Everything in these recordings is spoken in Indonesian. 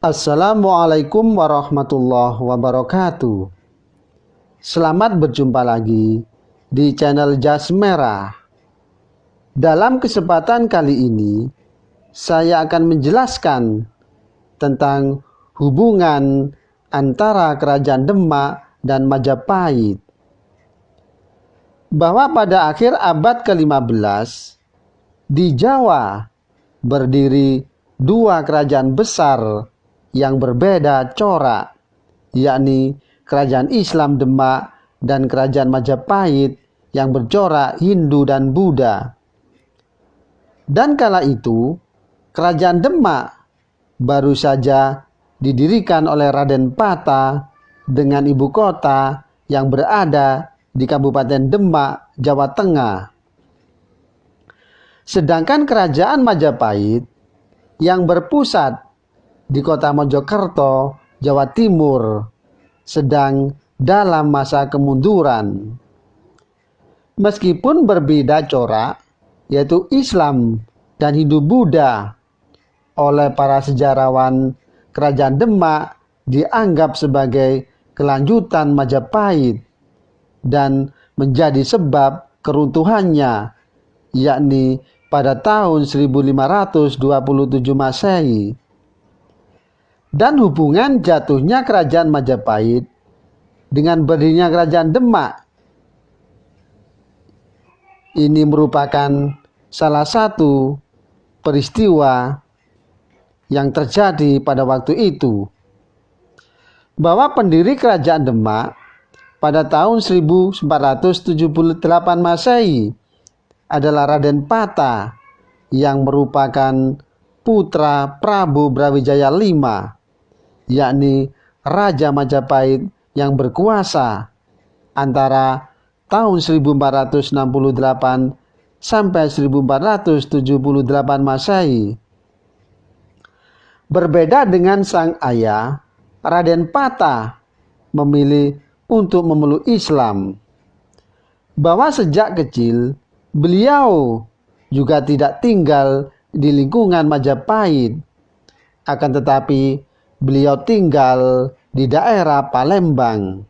Assalamualaikum warahmatullahi wabarakatuh. Selamat berjumpa lagi di channel Jas Merah. Dalam kesempatan kali ini, saya akan menjelaskan tentang hubungan antara Kerajaan Demak dan Majapahit. Bahwa pada akhir abad ke-15, di Jawa berdiri dua kerajaan besar yang berbeda corak, yakni Kerajaan Islam Demak dan Kerajaan Majapahit yang bercorak Hindu dan Buddha. Dan kala itu, Kerajaan Demak baru saja didirikan oleh Raden Pata dengan ibu kota yang berada di Kabupaten Demak, Jawa Tengah. Sedangkan Kerajaan Majapahit yang berpusat di kota Mojokerto, Jawa Timur, sedang dalam masa kemunduran. Meskipun berbeda corak, yaitu Islam dan Hindu-Buddha, oleh para sejarawan, Kerajaan Demak dianggap sebagai kelanjutan Majapahit dan menjadi sebab keruntuhannya, yakni pada tahun 1527 Masehi. Dan hubungan jatuhnya Kerajaan Majapahit dengan berdirinya Kerajaan Demak ini merupakan salah satu peristiwa yang terjadi pada waktu itu, bahwa pendiri Kerajaan Demak pada tahun 1478 Masehi adalah Raden Pata yang merupakan putra Prabu Brawijaya V, yakni Raja Majapahit yang berkuasa antara tahun 1468 sampai 1478 Masehi. Berbeda dengan sang ayah, Raden Pata memilih untuk memeluk Islam. Bahwa sejak kecil beliau juga tidak tinggal di lingkungan Majapahit, akan tetapi beliau tinggal di daerah Palembang.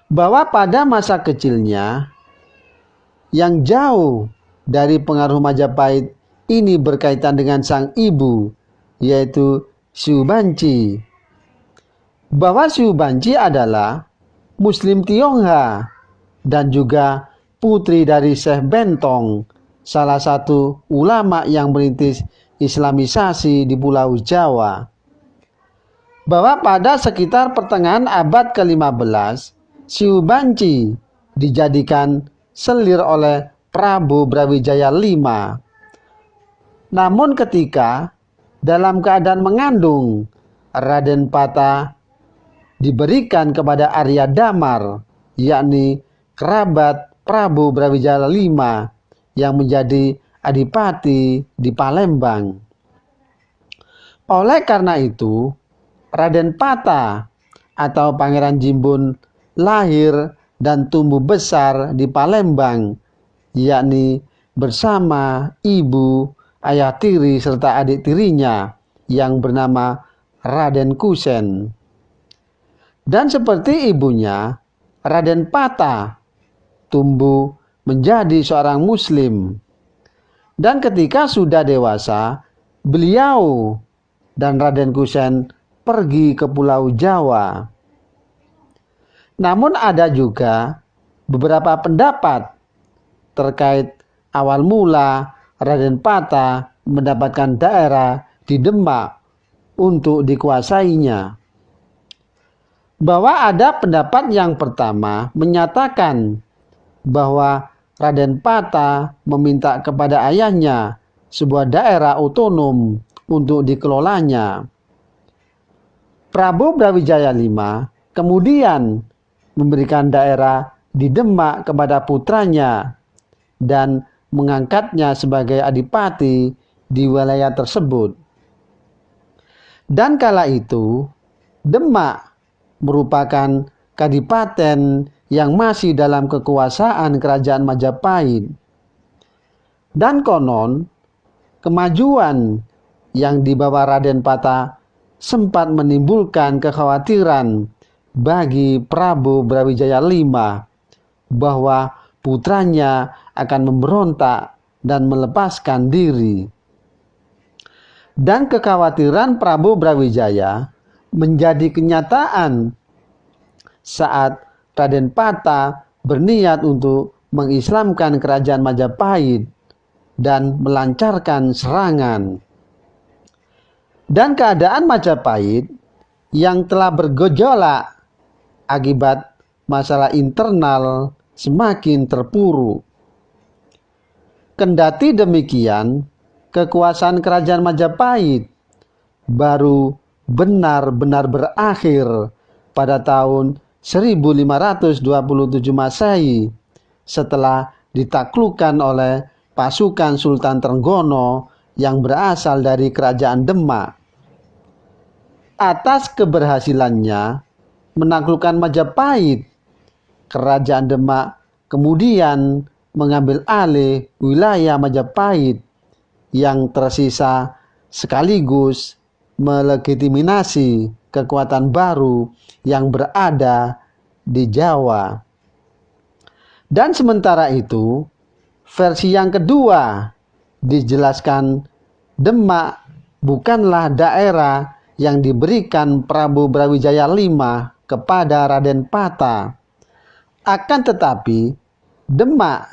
Bahwa pada masa kecilnya yang jauh dari pengaruh Majapahit ini berkaitan dengan sang ibu, yaitu Syekh Banci. Bahwa Syekh Banci adalah Muslim Tionghoa dan juga putri dari Syekh Bentong, salah satu ulama yang merintis Islamisasi di Pulau Jawa. Bahwa pada sekitar pertengahan abad ke-15, Syekh Banci dijadikan selir oleh Prabu Brawijaya V. Namun ketika dalam keadaan mengandung, Raden Pata diberikan kepada Arya Damar, yakni kerabat Prabu Brawijaya V yang menjadi adipati di Palembang. Oleh karena itu, Raden Pata atau Pangeran Jimbun lahir dan tumbuh besar di Palembang, yakni bersama ibu, ayah tiri serta adik tirinya yang bernama Raden Kusen. Dan seperti ibunya, Raden Pata tumbuh menjadi seorang Muslim. Dan ketika sudah dewasa, beliau dan Raden Kusen pergi ke Pulau Jawa. Namun ada juga beberapa pendapat terkait awal mula Raden Pata mendapatkan daerah di Demak untuk dikuasainya. Bahwa ada pendapat yang pertama menyatakan bahwa Raden Pata meminta kepada ayahnya sebuah daerah otonom untuk dikelolanya. Prabu Brawijaya V kemudian memberikan daerah di Demak kepada putranya dan mengangkatnya sebagai adipati di wilayah tersebut. Dan kala itu, Demak merupakan kadipaten yang masih dalam kekuasaan Kerajaan Majapahit. Dan konon, kemajuan yang dibawa Raden Pata sempat menimbulkan kekhawatiran bagi Prabu Brawijaya V bahwa putranya akan memberontak dan melepaskan diri. Dan kekhawatiran Prabu Brawijaya menjadi kenyataan saat Raden Pata berniat untuk mengislamkan kerajaan Majapahit dan melancarkan serangan. Dan keadaan Majapahit yang telah bergejolak akibat masalah internal semakin terpuruk. Kendati demikian, kekuasaan kerajaan Majapahit baru benar-benar berakhir pada tahun 1527 Masehi setelah ditaklukkan oleh pasukan Sultan Trenggono yang berasal dari kerajaan Demak. Atas keberhasilannya menaklukkan Majapahit, kerajaan Demak kemudian mengambil alih wilayah Majapahit yang tersisa sekaligus melegitimasi kekuatan baru yang berada di Jawa. Dan sementara itu, versi yang kedua dijelaskan Demak bukanlah daerah yang diberikan Prabu Brawijaya V kepada Raden Pata. Akan tetapi, Demak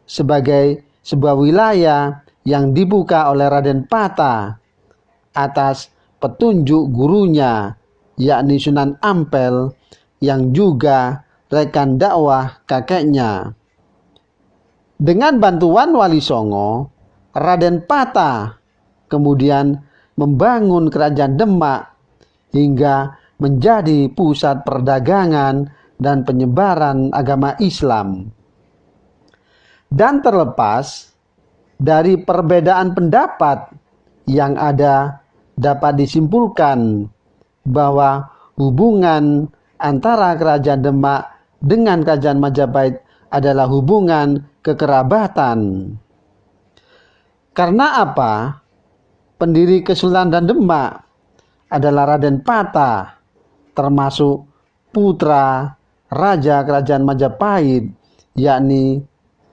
sebagai sebuah wilayah yang dibuka oleh Raden Pata atas petunjuk gurunya, yakni Sunan Ampel yang juga rekan dakwah kakeknya. Dengan bantuan Wali Songo, Raden Pata kemudian membangun kerajaan Demak hingga menjadi pusat perdagangan dan penyebaran agama Islam. Dan terlepas dari perbedaan pendapat yang ada, dapat disimpulkan bahwa hubungan antara kerajaan Demak dengan kerajaan Majapahit adalah hubungan kekerabatan. Karena apa? Pendiri Kesultanan Demak adalah Raden Pata, termasuk putra Raja Kerajaan Majapahit, yakni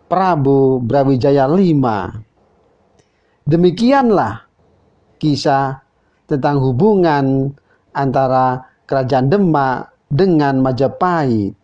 Prabu Brawijaya V. Demikianlah kisah tentang hubungan antara kerajaan Demak dengan Majapahit.